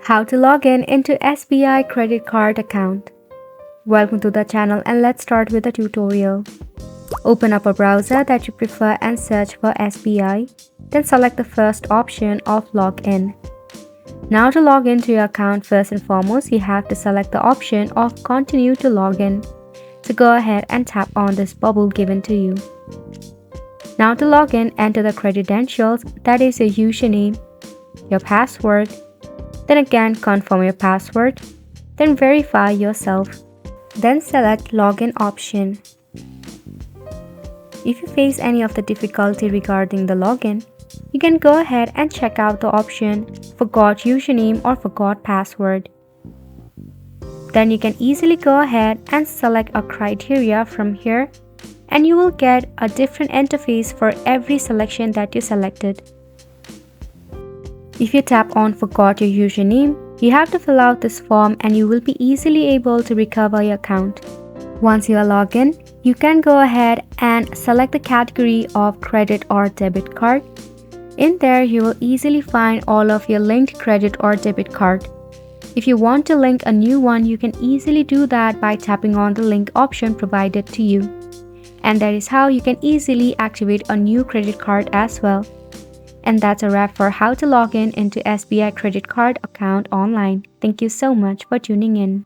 How to log in into SBI Credit Card account. Welcome to the channel and let's start with the tutorial. Open up a browser that you prefer and search for SBI. Then select the first option of Login. Now to log into your account, first and foremost, you have to select the option of Continue to Login. So go ahead and tap on this bubble given to you. Now to log in, enter the credentials, that is your username, your password. Then again, confirm your password. Then verify yourself. Then select Login option. If you face any of the difficulty regarding the login, you can go ahead and check out the option Forgot Username or Forgot Password. Then you can easily go ahead and select a criteria from here, and you will get a different interface for every selection that you selected. If you tap on Forgot Your Username, you have to fill out this form and you will be easily able to recover your account. Once you are logged in, you can go ahead and select the category of credit or debit card. In there, you will easily find all of your linked credit or debit card. If you want to link a new one, you can easily do that by tapping on the link option provided to you. And that is how you can easily activate a new credit card as well. And that's a wrap for how to log in into SBI Credit Card account online. Thank you so much for tuning in.